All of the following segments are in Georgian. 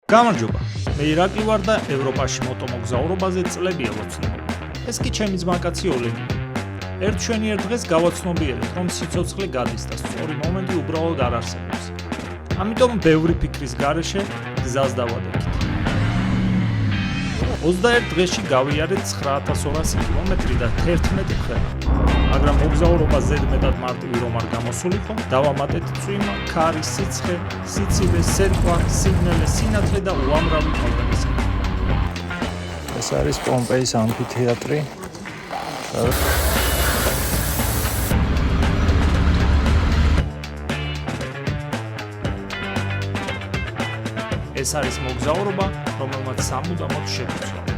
გამარჯობა. მე ირაკლი ვარ და ევროპაში მოტომოგზაურობაზე წლებია ლოცული. ეს კი ჩემი ძმაკაცი ოლეგი. ერთ შვენიერ დღეს გავაცნობიერეთ, რომ სიცოცხლე გადის და სწორი მომენტი უბრალოდ არ არსებობს. ამიტომ ბევრი ფიქრის გარეშე გზას დავადექით. 21 დღეში გავიარეთ 9200 კილომეტრი და 11 მხრება. მაგრამ მოგზაურობა ზედმეტად მარტივი რომ არ გამოსულიყო, დავამატეთ წვიმა, ქარი, სიცხე, სიცივე, სერკვა, სიგნალე, სინათლე და უამრავი თავგადასავალი. ეს არის პომპეის ამფითეატრი. ეს არის მოგზაურობა, რომელმაც სამუდამოდ შეგვიცვალა.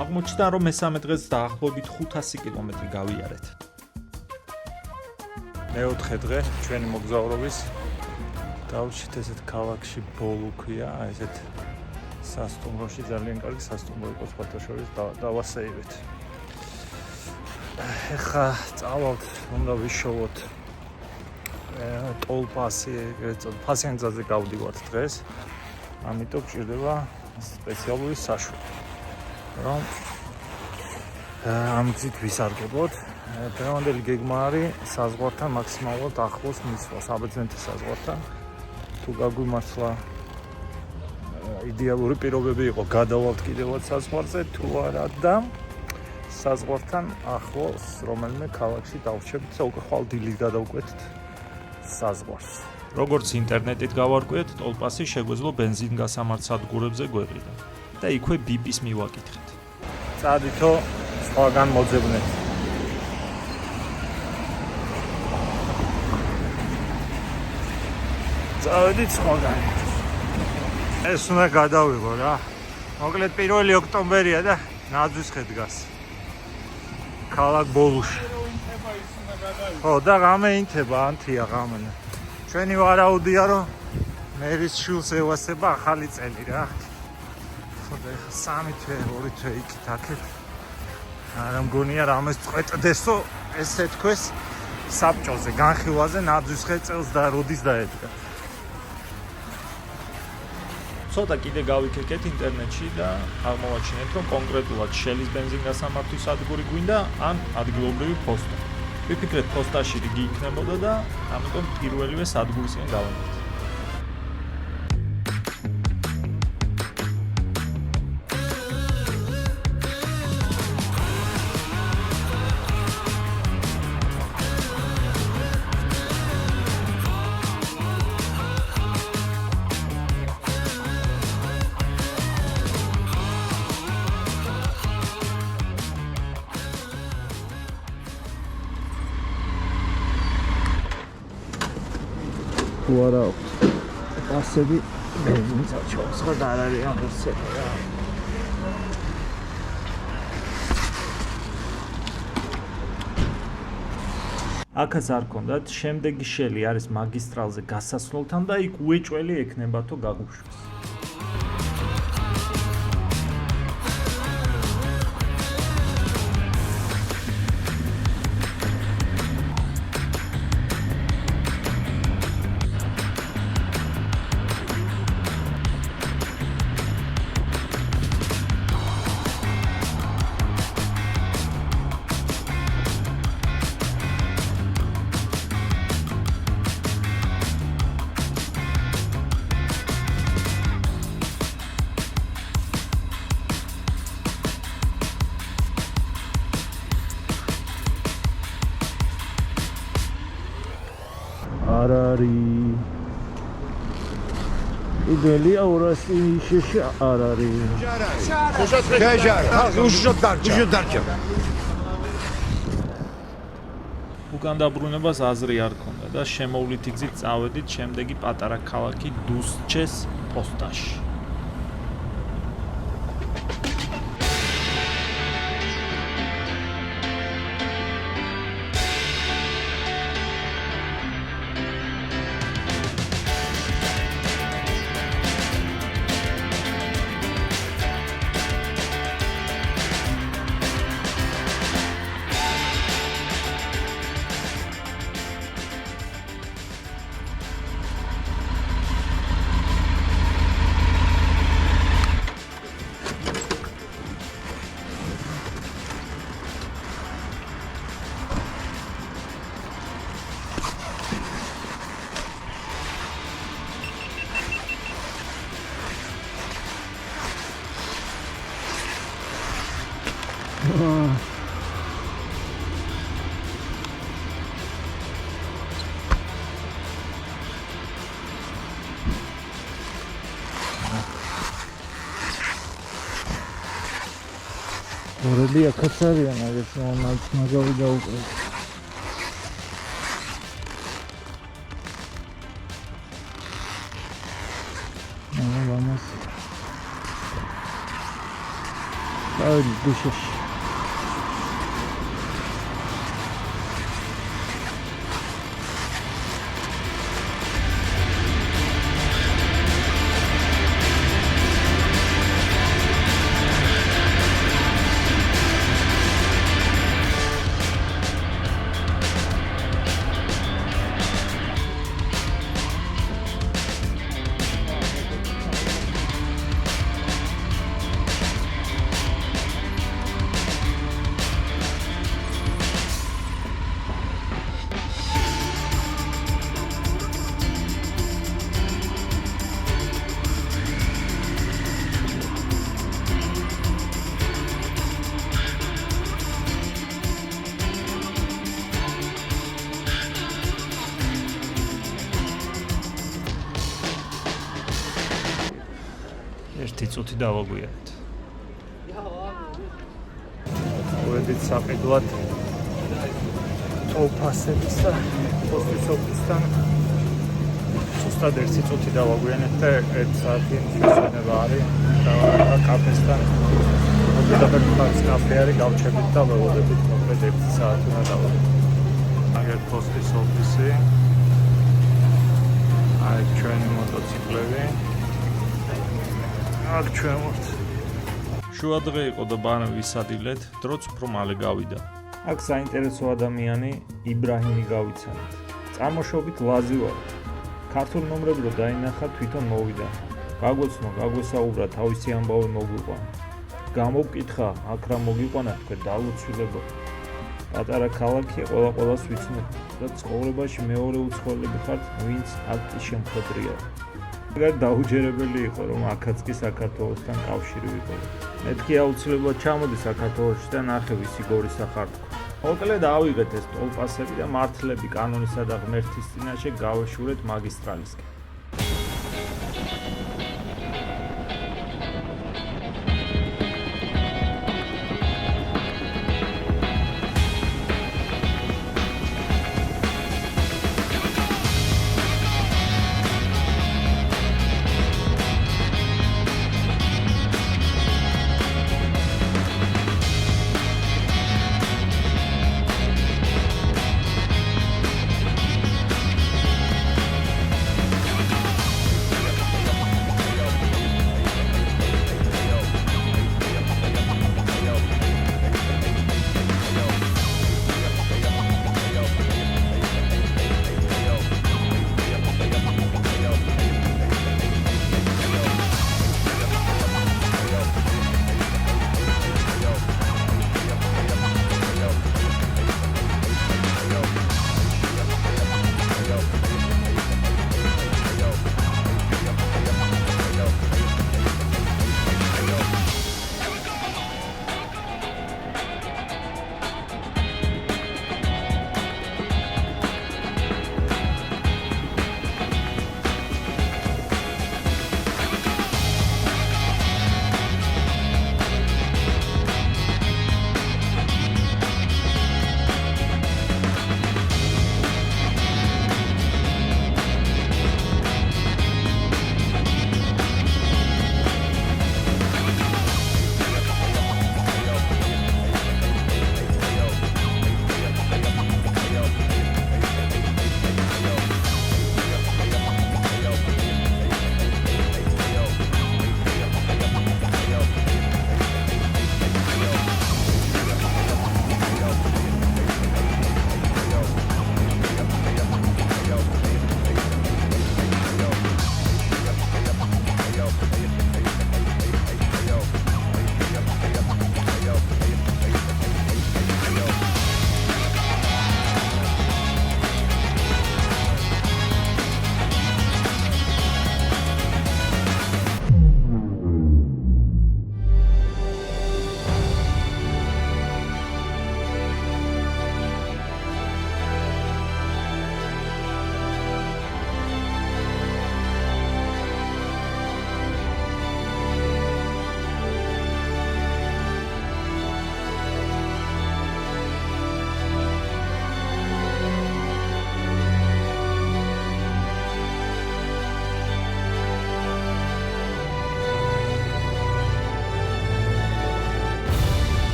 აღმოჩნდა, რომ მესამე დღეს დაახლოებით 500 კილომეტრი გავიარეთ. მეოთხე დღე ჩვენი მოგზაურობის დავჭით ესეთ ქალაქში ბოლუქია, ესეთ სასტუმროში ძალიან კარგი სასტუმრო იყო სხვათა შორის დავასეირეთ. ეხლა წავალთ, უნდა ვიშოვოთ ტოლპასი, ფასიანძაზე გავდივართ დღეს. ამიტომ გჭირდება სპეციალური საშვი. რომ ამ გზით ვისარგებლოთ. დღევანდელი გეგმა არის საზღვართან მაქსიმალურად ახლოს მისვლა, საბერძნეთის საზღვართან. თუ გაგვიმართლა იდეალური პირობები იყო, გადავალთ კიდევაც საზღვარზე, თუ არა და საზღვართან ახლოს რომელიმე ქალაქში დავრჩებით და უკვე ხვალ დილით გადავკვეთთ საზღვარს. როგორც ინტერნეტით გავარკვიეთ, ტოლპასი შეგვეძლო ბენზინგასამართ სადგურებზე გვეყიდა და იქვე ბიპის მივაკითხეთ. წადითო სხვაგან მოძებნეთ. წავედით სხვაგან. ეს უნდა გადავიღო რა. მოკლედ 1 ოქტომბერია და ნაძვისხე დგას. ქალაქ ბოლუში. ხო და ღამე ინთება, ანთია ღამე. ჩვენი ვარაუდია რომ მერის შულს ევასება ახალი წელი რა. ხოდა 3 თვე, 2 თვე იქით აქეთ. არა მგონია რამეს წვეტდესო ესე თქოს საბჭოზე, განხილვაზე ნაძვისხე წელს და როდის დაედგა. ცოტა კიდე გავიქეკეთ ინტერნეტში და აღმოვაჩინეთ, რომ კონკრეტულად შელის ბენზინგასამართვის სადგური გვინდა ან ადგილობრივი პოსტა. ვიფიქრეთ, პოსტაში რიგი იქნებოდა და ამიტომ პირველივე სადგურისკენ გავაკეთეთ. თუ არა აქვს პასები ბენზინს აჩვენს რა და არ არის ამერცები რა. აქაც არ ქონდათ, შემდეგი შელი არის მაგისტრალზე გასასვლელთან და იქ უეჭველი ექნებათო გაგუშვას. არ არის იდელია 200 არ არის. უკან დაბრუნებას აზრი არ ქონდა და შემოვლითი გზით წავედით შემდეგი პატარა ქალაქი დუსჩეს პოსტაში. ორელი აქაც არიან, აგეთ მაგავი დაუყრეთ. Vamos. Ay, düşüş. ერთი წუთი დავაგვიანეთ. ვედით საყიდლად ტოლფასების და პოსტის ოფისთან. ზუსტად ერთი წუთი დავაგვიანეთ და 1 საათი შესვენება არის და კაფესთან. მოდით და კაფე არის გავჩებით და ველოდებით მოკლედ 1 საათი უნდა დავაგვიანოთ. აგერ პოსტის ოფისი. აი ჩვენი მოტოციკლები. აქ ჩვენ ვართ. შუადღე იყო და ბანე ვისადილეთ, დროც უფრო მალე გავიდა. აქ საინტერესო ადამიანი იბრაჰიმი გავიცანით. წარმოშობით ლაზი ვარ. ქართულ ნომრები რო დაინახა თვითონ მოვიდა. გაგვესაუბრა თავისი ამბავი მოგვიყვანა. გამოვკითხა, აქ რა მოგიყვანა თქვენ დალოცვილებო. პატარა ქალაქია, ყველას ვიცნობ და ცხოვრებაში მეორე უცხოელები ხართ, ვინც აქტის შემხედრია. ეგ დაუჯერებელი იყო რომ აქაც კი საქართველოსთან კავშირი ვიყო. მეთქი აუცილებლად ჩამოდი საქართველოში და ნახე ვისი გორის სახართქო. მოკლედ ავიღეთ ეს ტოლპასები და მართლები კანონისა და ღმერთის წინაშე გავეშურეთ მაგისტრალისკენ.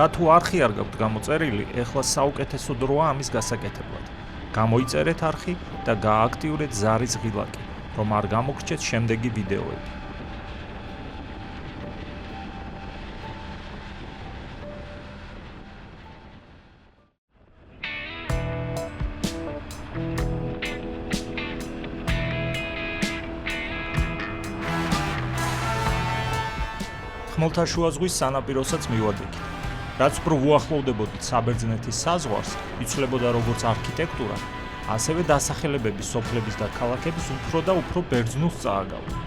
და თუ არხი არ გაქვთ გამოწერილი, ეხლა საუკეთესო დროა ამის გასაკეთებლად. გამოიწერეთ არხი და გააქტიურეთ ზარის ღილაკი, რომ არ გამოგრჩეთ შემდეგი ვიდეოები. ხმელთაშუა ზღვის სანაპიროსაც მივადგეთ. რაც უფრო უახლოვდებოდით საბერძნეთის საზღვარს, იცვლებოდა როგორც არქიტექტურა, ასევე დასახელებების, სოფლების და ქალაქების უფრო და უფრო ბერძნულს წააგავდა.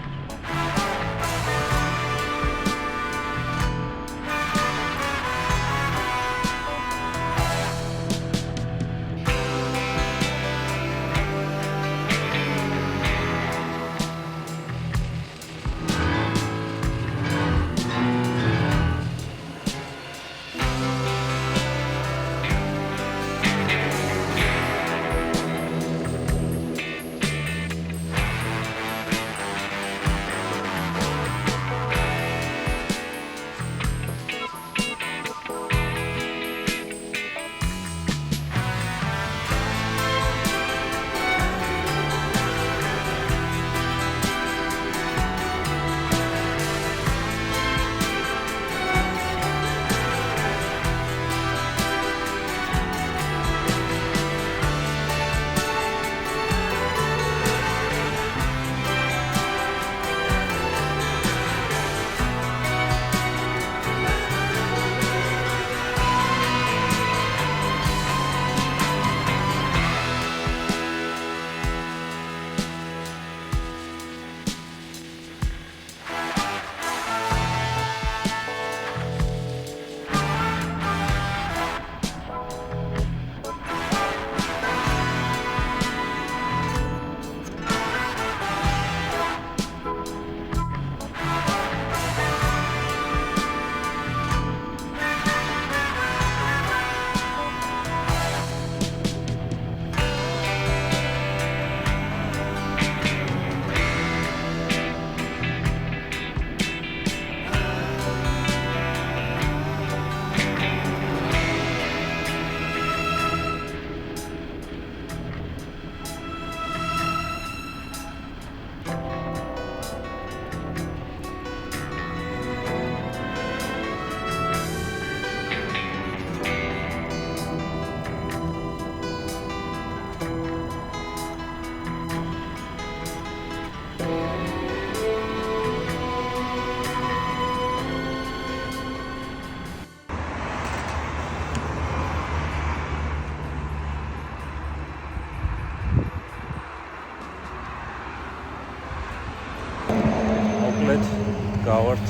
გავართ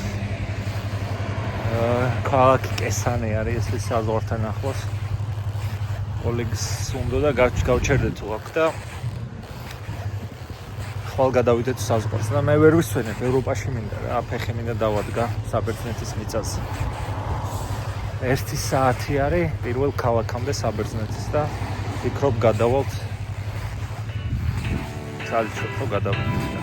ქალაქი კესანი არის ეს საზღვართან ახლოს. ოლეგს უნდა და გავჩერდეთ თუ აქ და ხვალ გადავიდეთ საზღვარს და მე ვერ ვისვენებ ევროპაში მინდა რა ფეხი მინდა დავადგა საბერძნეთის მიწაზე. 1 საათი არის პირველ ქალაქამდე საბერძნეთის და ვფიქრობ გადავალთ კალჩო რო გადავიდეთ.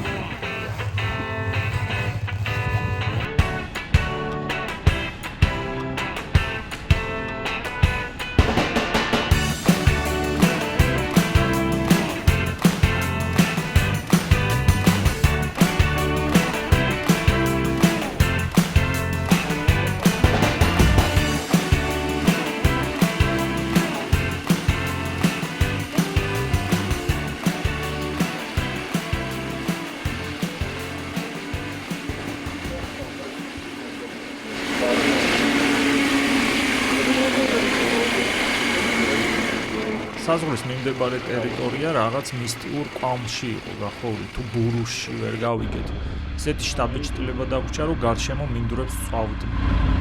საზღვრის მიმდებარე ტერიტორია რაღაც მისტიურ კვამში იყო გახური თუ ბურუსში ვერ გავიგეთ. ესეთი შტაბ-ჭრილება დაგვჭა რომ გარშემო მინდვრებს წვავდნენ.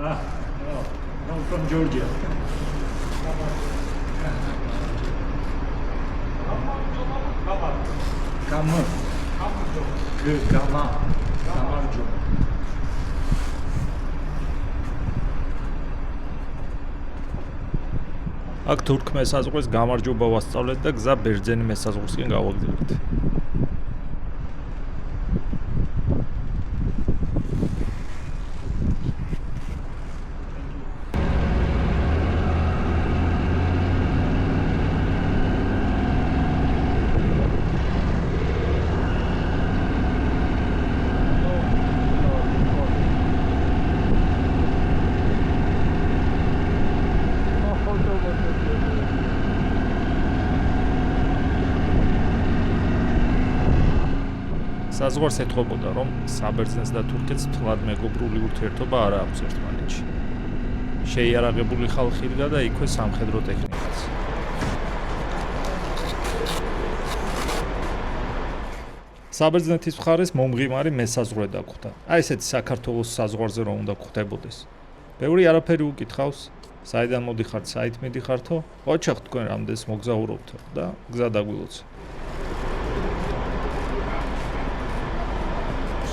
No, from Georgia. Kama. Kama. Kamarjo. აქ თურქ მესაზღვრეს გამარჯობა ვასწავლეთ და გზა ბერძენი მესაზღვრისკენ გავაგზავნეთ. საზღვარს ეთყობოდა, რომ საბერძნეთს და თურქეთს თლად მეგობრული ურთიერთობა არ აქვს ერთმანეთში. შეიარაღებული ხალხი იდგა და იქვე სამხედრო ტექნიკაც. საბერძნეთის მხარეს მომღიმარი მესაზღვრე დაგვხდა. აი ესეთი საქართველოს საზღვარზე რომ უნდა გვხდებოდეს. ბევრი არაფერი უკითხავს, საიდან მოდიხართ, საით მიდიხართო, ოჩახ თქვენ რამდენს მოგზაურობთ და გზა დაგვილოცა.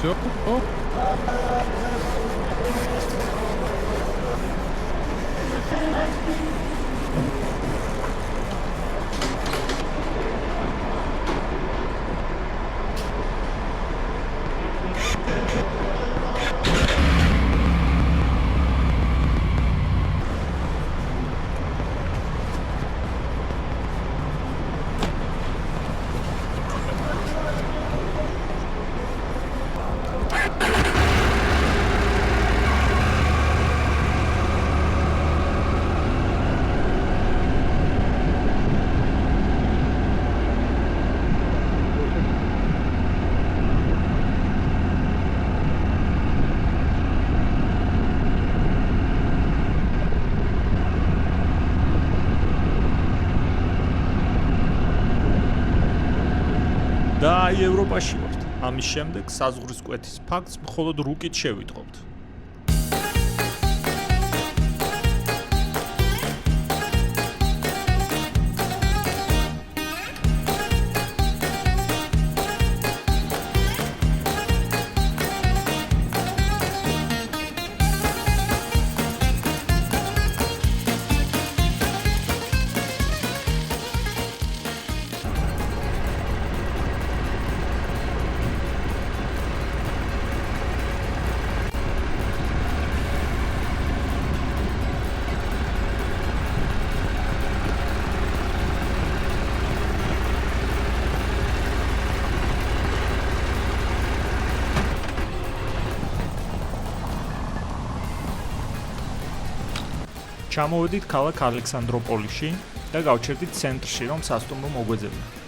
Все. და აი ევროპაში ვართ. ამის შემდეგ საზღვრის კვეთის ფაქტს მხოლოდ რუკით შევიტყობთ. ჩამოვედით ქალაქ ალექსანდროპოლიში და გავჩერდით ცენტრში, რომ სასტუმრო მოგვეძებნა.